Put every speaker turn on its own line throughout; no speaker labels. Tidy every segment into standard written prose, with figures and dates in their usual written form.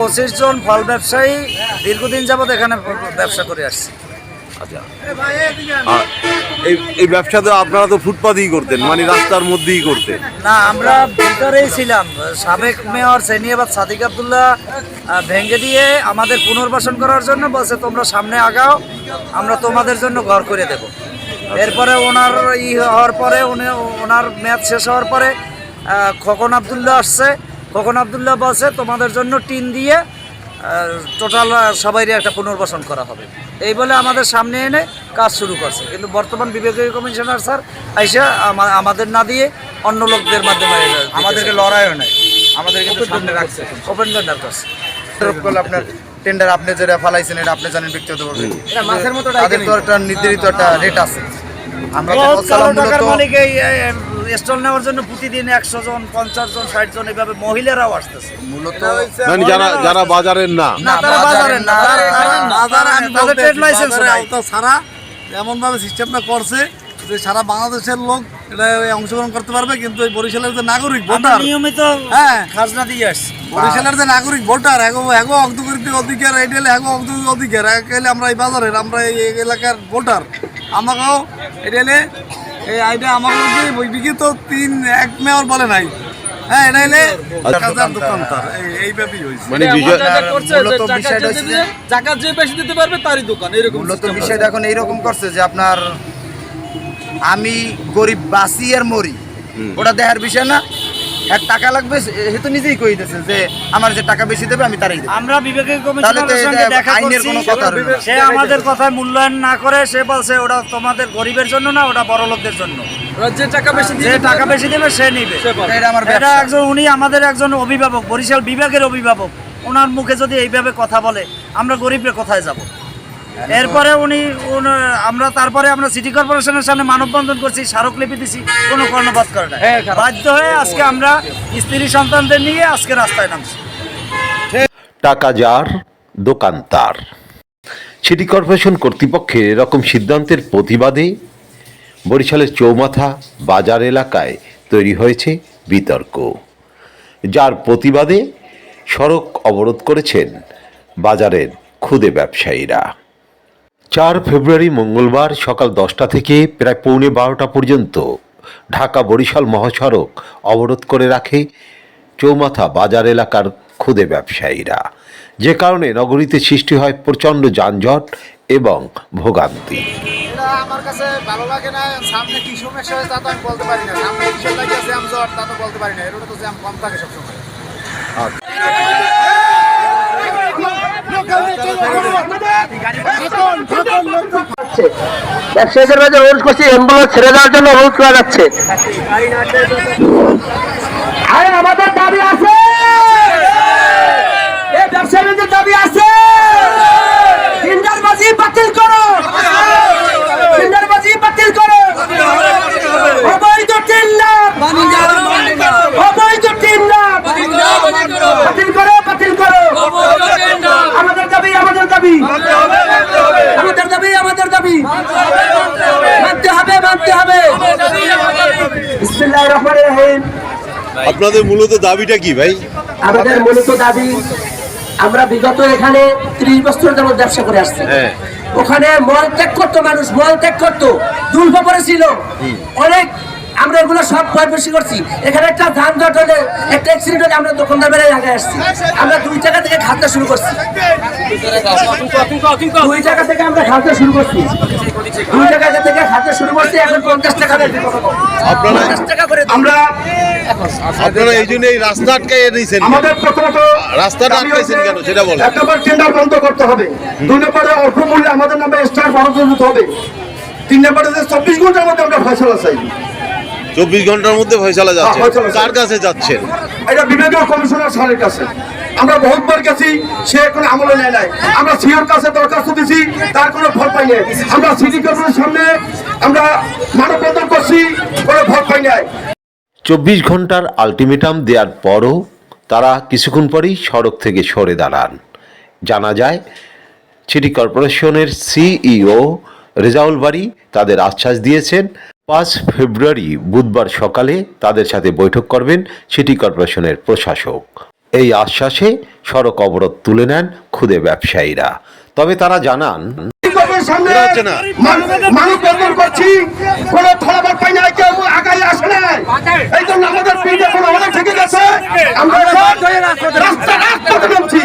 25 জন ফল ব্যবসায়ী দীর্ঘদিন যাবৎ এখানে ব্যবসা করে আসছে।
আচ্ছা, এই ব্যবসা তো আপনারা তো ফুটপাতেই করতেন, মানে রাস্তার মধ্যেই করতেন
না? আমরা ভিতরেই ছিলাম। সাবেক মেয়র সেনিয়াবাদ সাদিক আব্দুল্লাহ ভেঙে দিয়ে আমাদের পুনর্বাসন করার জন্য বলছে, তোমরা সামনে আগাও, আমরা তোমাদের জন্য ঘর করে দেব। এরপরে ওনার হওয়ার পরে ওনার মেয়াদ শেষ হওয়ার পরে খোকন আবদুল্লাহ আসছে। খোকন আবদুল্লাহ বলছে, তোমাদের জন্য টিন দিয়ে টোটাল সবাইরই একটা পুনর্বাসন করা হবে, এই বলে আমাদের সামনে এনে কাজ শুরু করছে। কিন্তু বর্তমান বিভাগীয় কমিশনার স্যার আইসা আমাদের না দিয়ে অন্য লোকদের মাধ্যমে
আমাদেরকে লড়াইও নাই, আমাদের কিন্তু সামনে রাখছে,
ওপেন টেন্ডার করছে।
আপনার টেন্ডার আপনি যেটা ফালাইছেন এটা আপনি জানেন ব্যক্তিগতভাবে, মাছের মতো তাদের তো একটা নির্ধারিত একটা রেট আছে। আমরা
মালিক এই স্টল নেওয়ার জন্য প্রতিদিন 100 জন 50 জন 60 জন এইভাবে মহিলারাও আসতেছে।
মূলত
যারা বাজারের না,
তারা বাজারের না, তাদের ট্রেড লাইসেন্স নাই।
সারা এমনভাবে সিস্টেমটা করছে যে সারা বাংলাদেশের লোক এটা অংশগ্রহণ করতে পারবে, কিন্তু এই বরিশালের যে নাগরিক ভোটার
নিয়মিত খাজনা দিয়ে আসছে।
বরিশালের যে নাগরিক ভোটার এগো অন্তর্গত অধিকার এটালে অধিকার এলে আমরা এই বাজারের, আমরা এই এলাকার ভোটার, আমাকেও এটালে এই আইডা আমাকে বই বিকি তো 1 মেয়র বলে নাই। হ্যাঁ, এটা এলে দোকানদার এইভাবেই হয়েছে।
মানে
জাকাত যে বেশি দিতে পারবে তারই দোকান, এরকম
মূলত বিষয়টা এখন এইরকম করছে যে আপনার আমি গরিব বাঁচি আর মরি ওটা দেখার বিষয় না, এক টাকা লাগবে সে তো নিজেই কইতেছে যে আমার যে টাকা বেশি দেবে আমি তারই দেব।
আমরা বিবেকের কমিশনারের সঙ্গে দেখা করছি, সে আমাদের কথায় মূল্যায়ন না করে সে বলছে ওটা তোমাদের গরিবের জন্য না, ওটা বড় লোকদের জন্য, যে টাকা বেশি দেবে সে নিবে। এটা একজন উনি আমাদের একজন অভিভাবক, বরিশাল বিভাগের অভিভাবক, ওনার মুখে যদি এইভাবে কথা বলে আমরা গরিবের কোথায় যাব? এরপরে তারপরে আমরা সিটি কর্পোরেশনের সামনে মানববন্ধন করছি, স্মারকলিপি দিছি, কোনো কর্ণপাত করে না। বাধ্য হয়ে আজকে আমরা স্ত্রী সন্তানদের নিয়ে আজকে রাস্তায় নামছি।
টাকা যার দোকান তার। সিটি কর্পোরেশন কর্তৃপক্ষের এরকম সিদ্ধান্তের প্রতিবাদে বরিশালের চৌমাথা বাজার এলাকায় তৈরি হয়েছে বিতর্ক, যার প্রতিবাদে সড়ক অবরোধ করেছেন বাজারের ক্ষুদে ব্যবসায়ীরা। 4 ফেব্রুয়ারি মঙ্গলবার সকাল 10টা থেকে প্রায় পৌনে 12টা পর্যন্ত ঢাকা বরিশাল মহাসড়ক অবরোধ করে রাখে চৌমাথা বাজার এলাকার ক্ষুদে ব্যবসায়ীরা, যে কারণে নগরীতে সৃষ্টি হয় প্রচণ্ড যানজট এবং ভোগান্তি।
আমার কাছে ভালো লাগে না, সামনে কি সমস্যা হয় তা তো আমি বলতে পারি না, সামনে কিসের লাগে জ্যাম জট তা তো বলতে পারি না, এর তো জ্যাম কম থাকে সবসময়।
ব্যবসায়ীদের মাঝে অনুরোধ করছি অ্যাম্বুলেন্স ছেড়ে দেওয়ার জন্য অনুরোধ করা যাচ্ছে। আমাদের দাবি আছে, এই ব্যবসায়ীদের দাবি আছে, টেন্ডারবাজি বাতিল করো, টেন্ডারবাজি বাতিল করো, অবৈধ টেন্ডার, অবৈধ টেন্ডার বাতিল করো, বাতিল করো। আমাদের দাবি, আমাদের দাবি, আমাদের দাবি, আমাদের দাবি মানতে হবে, মানতে হবে। বিসমিল্লাহির রহমানির রহিম।
আপনাদের মূলত দাবিটা কি ভাই?
আমাদের মূলত দাবি, আমরা বিগত এখানে 30 বছর যাবত ব্যবসা করে আসছি। ওখানে মল ত্যাগ করতো মানুষ, মল ত্যাগ করতো, দুর্ভোগ পড়েছিল অনেক, আমরা এগুলো সব বেশি করছি। এখানে একটা যানজট হলে, একটা অ্যাক্সিডেন্ট হলে আমরা দোকানদার বেড়ে আগে আসছি। আমরা 2 জায়গা থেকে খাদ্য শুরু করছি, 2 জায়গা থেকে আমরা খাদ্য শুরু করছি, 2 জায়গা থেকে খাদ্য শুরু করছি। এখন 50 টাকা আমরা
আপনারা এই জন্য এই রাস্তা আটকাইয়ে দিয়েছেন।
আমাদের প্রথমত
রাস্তাটা আটকাইছেন কেন সেটা বলেন।
এক নম্বর টেন্ডার বন্ধ করতে হবে, 2 নম্বরে অল্প মূল্যে আমাদের নামে স্টার বরাদ্দ দিতে হবে, 3 নম্বরে 24 ঘন্টার মধ্যে আমরা ফয়সালা চাই।
24 ঘন্টার মধ্যে ফয়সালা যাচ্ছে, কার কাছে যাচ্ছেন?
এটা বিভাগীয় কমিশনার স্যারের কাছে। আমরা বহুতবার গেছি, সে কোনো আমলে নেয় নাই। আমরা সিওর কাছে দরখাস্ত দিয়েছি, তার কোনো ফল পাই নাই। আমরা সিটি কর্পোরেশনের সামনে আমরা মানববন্ধন করছি, কোনো ফল পাই নাই।
24 ঘন্টার আলটিমেটাম দেওয়ার পরও তারা কিছুক্ষণ পরেই সড়ক থেকে সরে দাঁড়ান। জানা যায় সিটি কর্পোরেশনের সিইও রেজাউল বারী তাদের আশ্বাস দিয়েছেন 5 ফেব্রুয়ারি বুধবার সকালে তাদের সাথে বৈঠক করবেন সিটি কর্পোরেশনের প্রশাসক। এই আশ্বাসে সড়ক অবরোধ তুলে নেন ক্ষুদে ব্যবসায়ীরা। তবে তারা জানান,
মানুষ বেতন করছি, কোনো ফলাফল পাই না, কেউ আগাই আসে না। এই জন্য আমাদের পিঠে কোনো অনেক থেকে গেছে, আমরা রাস্তায় নামছি।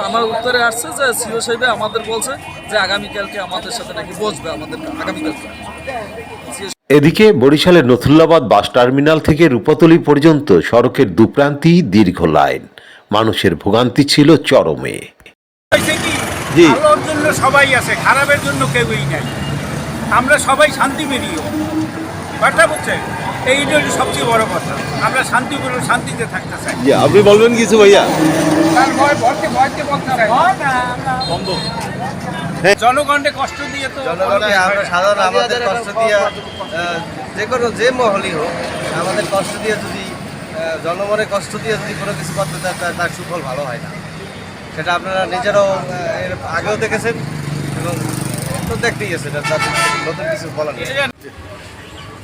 আমার উত্তরে আসছে যে সিও সাহেব আমাদের বলছে যে আগামীকালকে আমাদের সাথে নাকি বসবে, আমাদের আগামীকালকে।
এদিকে বরিশালের নথুল্লাবাদ বাস টার্মিনাল থেকে রূপাতলী পর্যন্ত সড়কের দুপ্রান্তেই দীর্ঘ লাইন। মানুষের ভোগান্তি ছিল চরমে। জি,
ভালোর জন্য সবাই আছে, খারাপের জন্য কেউই নাই। আমরা সবাই শান্তি বেরিয়ে কথা বলছে, এইটা হচ্ছে সবচেয়ে বড় কথা। আমরা শান্তিতে থাকতে চাই।
আপনি বলবেন কিছু ভাইয়া?
জনগণকে কষ্ট দিয়ে তো
জনগণকে আমরা সাধারণ আমাদের কষ্ট দিয়ে যে কোনো যে মহলই হোক আমাদের কষ্ট দিয়ে যদি জনগণের কষ্ট দিয়ে যদি কোনো কিছু করতে চায় তার সুফল ভালো হয় না। সেটা আপনারা নিজেরাও এর আগেও দেখেছেন এবং তো দেখতেই গেছে, তার নতুন কিছু বলার নেই।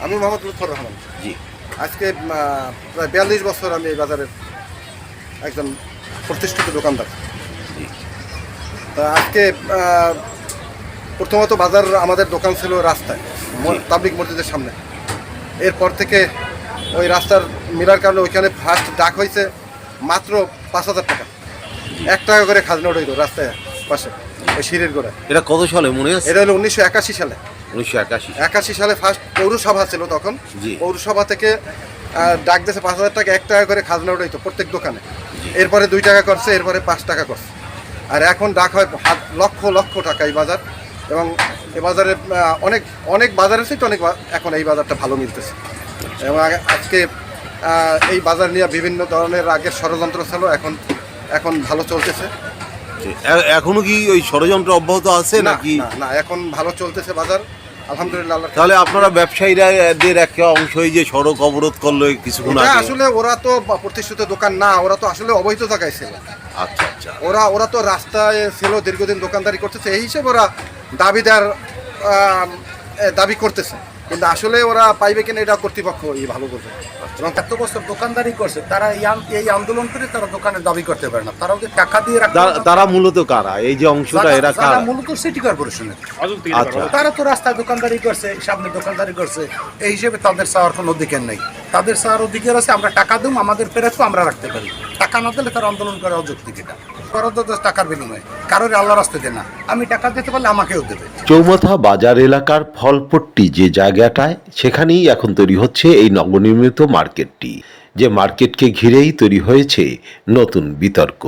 আমি মোহাম্মদ লুৎফর রহমান। জি, আজকে প্রায় 42 বছর আমি এই বাজারের একজন প্রতিষ্ঠিত দোকানদার। তা আজকে প্রথমত বাজার আমাদের দোকান ছিল রাস্তায়, তাবলিগ মসজিদের সামনে। এরপর থেকে ওই রাস্তার মিলার কারণে ওইখানে ফার্স্ট ডাক হয়েছে মাত্র 5,000 টাকা, 1 টাকা করে খাজনা উঠাইতো রাস্তায় পাশে ওই সিঁড়ির গোড়ায়।
এটা কত সালে মনে আছে?
এটা হলো 1981 সালে।
1981
সালে ফার্স্ট পৌরসভা ছিল তখন।
জি।
পৌরসভা থেকে ডাক দিয়েছে 5,000 টাকা, 1 টাকা করে খাজনা উঠাইতো প্রত্যেক দোকানে। এরপরে 2 টাকা করছে, এরপরে 5 টাকা করছে। আর এখন ডাক হয় লক্ষ লক্ষ টাকা এই বাজার। এবং এই বাজারে অনেক বাজারের চেয়ে অনেক এখন এই বাজারটা ভালো মিলতেছে। এবং আজকে এই বাজার নিয়ে বিভিন্ন ধরনের আগের ষড়যন্ত্র ছিল, এখন ভালো চলতেছে।
এখনো কি ওই ষড়যন্ত্র অব্যাহত আছে নাকি?
না, এখন ভালো চলতেছে বাজার, আলহামদুলিল্লাহ।
তাহলে আপনারা ব্যবসায়ীদের একটা অংশই যে সড়ক অবরোধ করলো কিছুক্ষণ আগে,
আসলে ওরা তো প্রতিষ্ঠিত দোকান না, ওরা তো আসলে অবৈধ জায়গায় ছিল।
আচ্ছা আচ্ছা,
ওরা তো রাস্তায় ছিল, দীর্ঘদিন দোকানদারি করতেছে, এই হিসেবে ওরা দাবি করতেছে। কিন্তু আসলে ওরা পাইবে কিনা এটা কর্তৃপক্ষ ভালো করবে। এবং এত বছর দোকানদারি করছে, তারা এই আন্দোলন করে তারা দোকানের দাবি করতে পারে না। তারা ওদের টাকা দিয়ে
তারা মূলত কারা? এই যে অংশটা এরা কারা?
মূলত সিটি কর্পোরেশনের।
আচ্ছা,
তারা তো রাস্তায় দোকানদারি করছে, সামনে দোকানদারি করছে, এই হিসেবে তাদের চাওয়ার কোনো অধিকার নেই। তাদের চাওয়ার অধিকার আছে আমরা টাকা দেব, আমাদের ফেরতও আমরা রাখতে পারি। টাকা না দিলে তারা আন্দোলন করা অযৌক্তিক। এটা করা তো টাকার বিনিময়ে, কারোর আল্লাহ রাস্তায় দেয় না। আমি টাকা দিতে পারলে আমাকেও দেবে।
চৌমাথা বাজার এলাকার ফলপট্টি যে জায়গাটায়, সেখানেই এখন তৈরি হচ্ছে এই নবনির্মিত মার্কেটটি। যে মার্কেটকে ঘিরেই তৈরি হয়েছে নতুন বিতর্ক,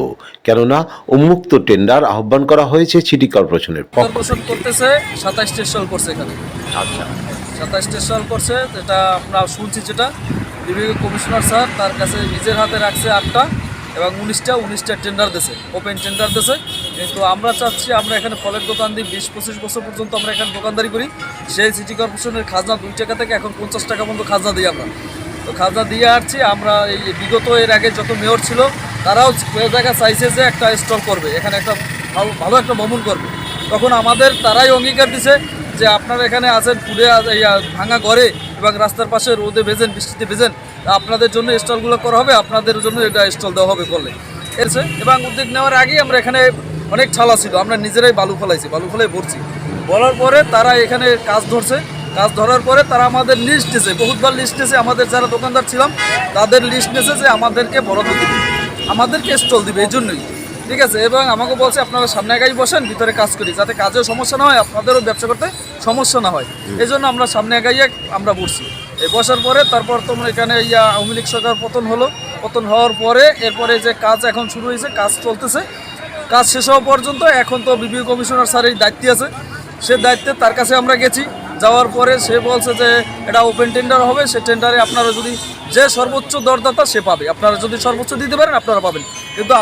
কেননা উন্মুক্ত টেন্ডার আহ্বান করা হয়েছে সিটি কর্পোরেশনের পক্ষ থেকে।
করতেছে 27টা স্টল করছে এখানে।
আচ্ছা,
27টা স্টল করছে, যেটা আমরা শুনছি, যেটা বিভাগীয় কমিশনার স্যার তার কাছে নিজের হাতে রাখছে 8টা এবং 19টা টেন্ডার দিয়েছে, ওপেন টেন্ডার দিয়েছে। কিন্তু আমরা চাচ্ছি আমরা এখানে ফলের দোকান দিই 20-25 বছর পর্যন্ত আমরা এখানে দোকানদারি করি। সেই সিটি কর্পোরেশনের খাজনা 2 টাকা থেকে এখন 50 টাকা পর্যন্ত খাজনা দিই আমরা। তো খাজনা দিয়ে আসছি আমরা। এই বিগত এর আগে যত মেয়র ছিল তারাও জায়গা চাইছে যে একটা স্টল করবে এখানে, একটা ভালো একটা ভ্রমণ করবে। তখন আমাদের তারাই অঙ্গীকার দিছে যে আপনারা এখানে আছেন পুড়ে ভাঙা ঘরে এবং রাস্তার পাশে রোদে ভেজেন, বৃষ্টিতে ভেজেন, আপনাদের জন্য স্টলগুলো করা হবে, আপনাদের জন্য এটা স্টল দেওয়া হবে করলে এসে। এবং উদ্যোগ নেওয়ার আগেই আমরা এখানে অনেক ছালা ছিল, আমরা নিজেরাই বালু ফেলাই ভরছি। বলার পরে তারা এখানে কাজ ধরছে। কাজ ধরার পরে তারা আমাদের লিস্ট দিয়েছে, বহুতবার লিস্ট দিয়েছে। আমাদের যারা দোকানদার ছিলাম তাদের লিস্ট নিয়েছে যে আমাদেরকে বরাদ্দ দিবে, আমাদেরকে স্টল দিবে, এই জন্যই। ঠিক আছে। এবং আমাকে বলছে আপনারা সামনে আগাই বসেন, ভিতরে কাজ করি, যাতে কাজেও সমস্যা না হয়, আপনাদেরও ব্যবসা করতে সমস্যা না হয়। এই জন্য আমরা সামনে আগাইয়ে আমরা বসছি। এই বসার পরে তারপর তোমরা এখানে আওয়ামী লীগ সরকার পতন হওয়ার পরে এরপরে যে কাজ এখন শুরু হয়েছে, কাজ চলতেছে। কাজ শেষ হওয়া পর্যন্ত এখন তো বিভাগীয় কমিশনার স্যার এই দায়িত্বে আছে, সে দায়িত্বে তার কাছে আমরা গেছি। যাওয়ার পরে সে বলছে যে এটা ওপেন টেন্ডার হবে, সে টেন্ডারে আপনারা যদি যে সর্বোচ্চ দরদাতা সে পাবে, আপনারা যদি সর্বোচ্চ দিতে পারেন আপনারা পাবেন। কিন্তু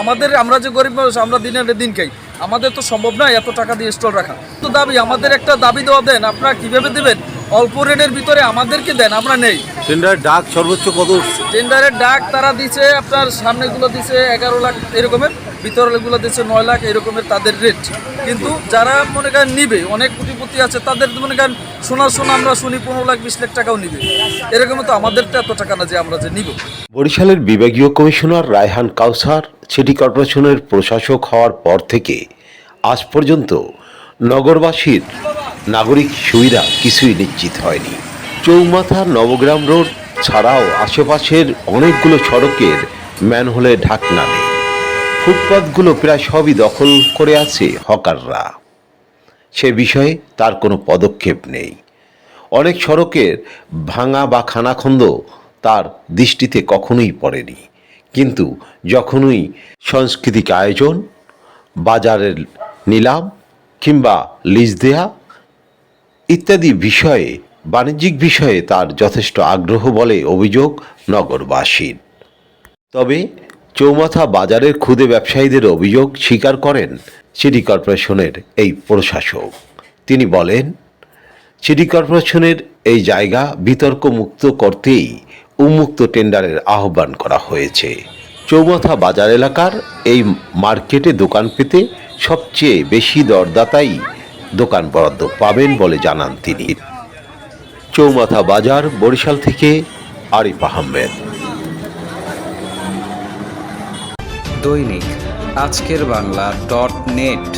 আমরা যে গরিব মানুষ, আমরা দিনের দিন খাই, আমাদের তো সম্ভব নয় এত টাকা দিয়ে স্টল রাখা। তো দাবি, আমাদের একটা দাবি দেওয়া দেন, আপনারা কীভাবে দেবেন? অল্প রেটের ভিতরে আমাদেরকে দেন, আমরা নেই।
টেন্ডারের ডাক সর্বোচ্চ কত উঠছে?
টেন্ডারের ডাক তারা দিছে আপনার সামনেগুলো দিছে 11 লাখ এরকমের, ভিতরেগুলো দিচ্ছে 9 লাখ, এরকমের তাদের রেট। কিন্তু যারা মনে করেন নিবে, অনেক কোটিপতি আছে, তাদের মনে করেন সোনা আমরা শুনি 15 লাখ 20 লাখ টাকাও নিবে। এরকম তো আমাদের তো এত টাকা না যে আমরা যে নিব।
বরিশালের বিভাগীয় কমিশনার রায়হান কাউসার সিটি কর্পোরেশনের প্রশাসক হওয়ার পর থেকে আজ পর্যন্ত নগরবাসীর নাগরিক সুবিধা কিছুই নিশ্চিত হয়নি। চৌমাথা নবগ্রাম রোড ছাড়াও আশেপাশের অনেকগুলো সড়কের ম্যানহোলে ঢাকনা নেই। ফুটপাতগুলো প্রায় সবই দখল করে আছে হকাররা। সে বিষয়ে তার কোনো পদক্ষেপ নেই। অনেক সড়কের ভাঙা বা খানাখন্দ তার দৃষ্টিতে কখনোই পড়েনি। কিন্তু যখনই সাংস্কৃতিক আয়োজন, বাজারের নিলাম কিংবা লিজ দেয়া ইত্যাদি বিষয়ে, বাণিজ্যিক বিষয়ে তার যথেষ্ট আগ্রহ বলে অভিযোগ নগরবাসীর। তবে চৌমাথা বাজারের ক্ষুদে ব্যবসায়ীদের অভিযোগ স্বীকার করেন সিটি কর্পোরেশনের এই প্রশাসক। তিনি বলেন, সিটি কর্পোরেশনের এই জায়গা বিতর্ক মুক্ত করতেই উন্মুক্ত টেন্ডারের আহ্বান করা হয়েছে। চৌমাথা বাজার এলাকার এই মার্কেটে দোকান পেতে সবচেয়ে বেশি দরদাতাই দোকান বরাদ্দ পাবেন বলে জানান তিনি। চৌমাথা বাজার, বরিশাল থেকে আরিফ আহমেদ।
দৈনিক আজকের বাংলা .net